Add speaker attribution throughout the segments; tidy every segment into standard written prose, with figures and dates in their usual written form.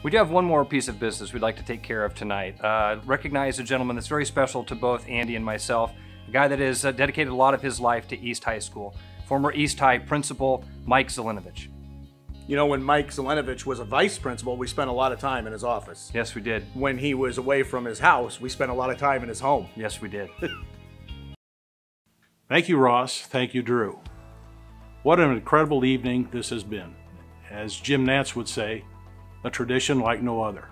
Speaker 1: We do have one more piece of business we'd like to take care of tonight. Recognize a gentleman that's very special to both Andy and myself, a guy that has dedicated a lot of his life to East High School, former East High Principal Mike Zelenovich.
Speaker 2: You know, when Mike Zelenovich was a vice principal, we spent a lot of time in his office.
Speaker 1: Yes, we did.
Speaker 2: When he was away from his house, we spent a lot of time in his home.
Speaker 1: Yes, we did.
Speaker 3: Thank you, Ross. Thank you, Drew. What an incredible evening this has been. As Jim Nance would say, a tradition like no other.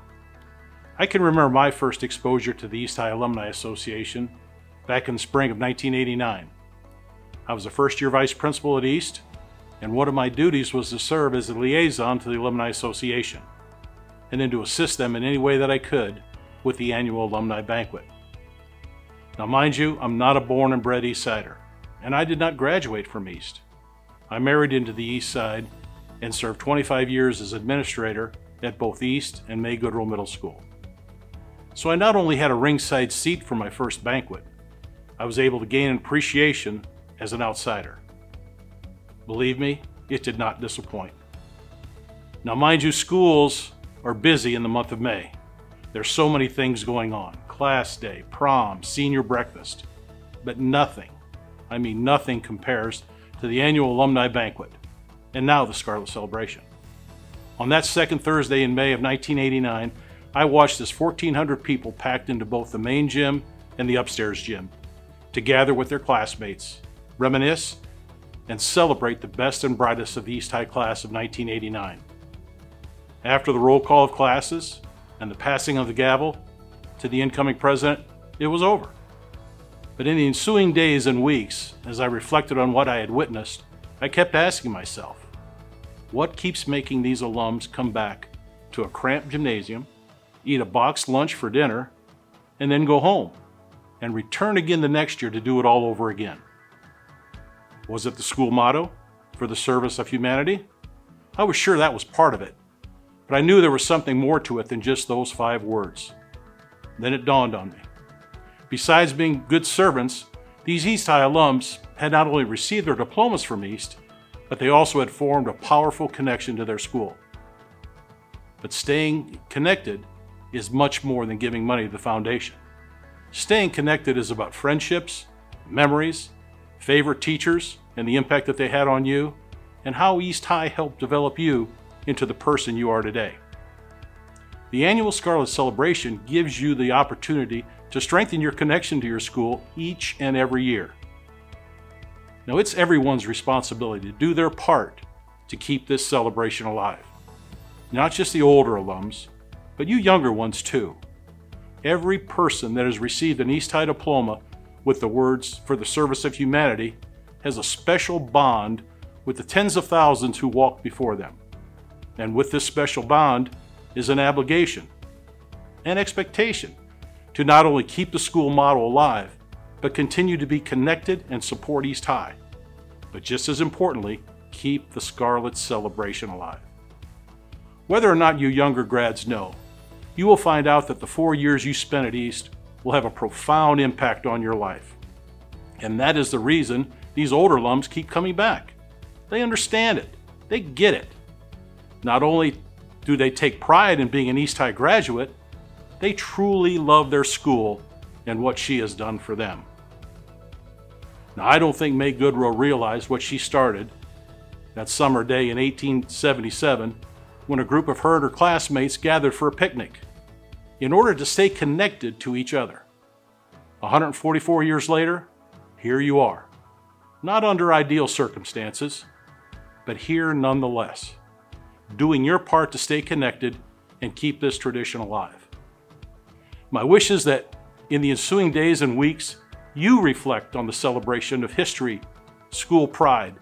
Speaker 3: I can remember my first exposure to the East High Alumni Association back in the spring of 1989. I was a first-year vice principal at East, and one of my duties was to serve as a liaison to the Alumni Association, and then to assist them in any way that I could with the annual alumni banquet. Now mind you, I'm not a born and bred East Sider, and I did not graduate from East. I married into the East Side and served 25 years as administrator at both East and May Goodrell Middle School. So I not only had a ringside seat for my first banquet, I was able to gain an appreciation as an outsider. Believe me, it did not disappoint. Now mind you, schools are busy in the month of May. There's so many things going on. Class day, prom, senior breakfast. But nothing, I mean nothing, compares to the annual alumni banquet, and now the Scarlet celebration. On that second Thursday in May of 1989, I watched as 1,400 people packed into both the main gym and the upstairs gym to gather with their classmates, reminisce, and celebrate the best and brightest of the East High class of 1989. After the roll call of classes and the passing of the gavel to the incoming president, it was over. But in the ensuing days and weeks, as I reflected on what I had witnessed, I kept asking myself, what keeps making these alums come back to a cramped gymnasium, eat a boxed lunch for dinner, and then go home, and return again the next year to do it all over again? Was it the school motto, for the service of humanity? I was sure that was part of it, but I knew there was something more to it than just those 5 words. Then it dawned on me. Besides being good servants, these East High alums had not only received their diplomas from East, but they also had formed a powerful connection to their school. But staying connected is much more than giving money to the foundation. Staying connected is about friendships, memories, favorite teachers, and the impact that they had on you, and how East High helped develop you into the person you are today. The annual Scarlet celebration gives you the opportunity to strengthen your connection to your school each and every year. Now, it's everyone's responsibility to do their part to keep this celebration alive. Not just the older alums, but you younger ones too. Every person that has received an East High diploma with the words "for the service of humanity" has a special bond with the tens of thousands who walked before them. And with this special bond is an obligation, an expectation to not only keep the school motto alive, but continue to be connected and support East High. But just as importantly, keep the Scarlet celebration alive. Whether or not you younger grads know, you will find out that the 4 years you spent at East will have a profound impact on your life. And that is the reason these older alums keep coming back. They understand it. They get it. Not only do they take pride in being an East High graduate, they truly love their school and what she has done for them. Now, I don't think May Goodrell realized what she started that summer day in 1877 when a group of her and her classmates gathered for a picnic in order to stay connected to each other. 144 years later, here you are. Not under ideal circumstances, but here nonetheless, doing your part to stay connected and keep this tradition alive. My wish is that in the ensuing days and weeks, you reflect on the celebration of history, school pride,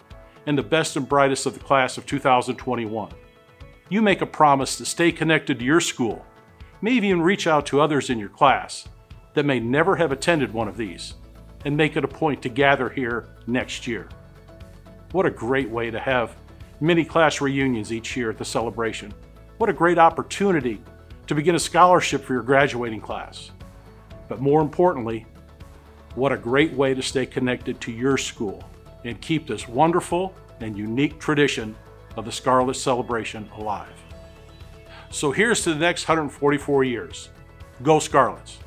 Speaker 3: and the best and brightest of the class of 2021. You make a promise to stay connected to your school, maybe even reach out to others in your class that may never have attended one of these, and make it a point to gather here next year. What a great way to have mini class reunions each year at the celebration. What a great opportunity to begin a scholarship for your graduating class. But more importantly, what a great way to stay connected to your school and keep this wonderful and unique tradition of the Scarlet celebration alive. So here's to the next 144 years. Go Scarlets!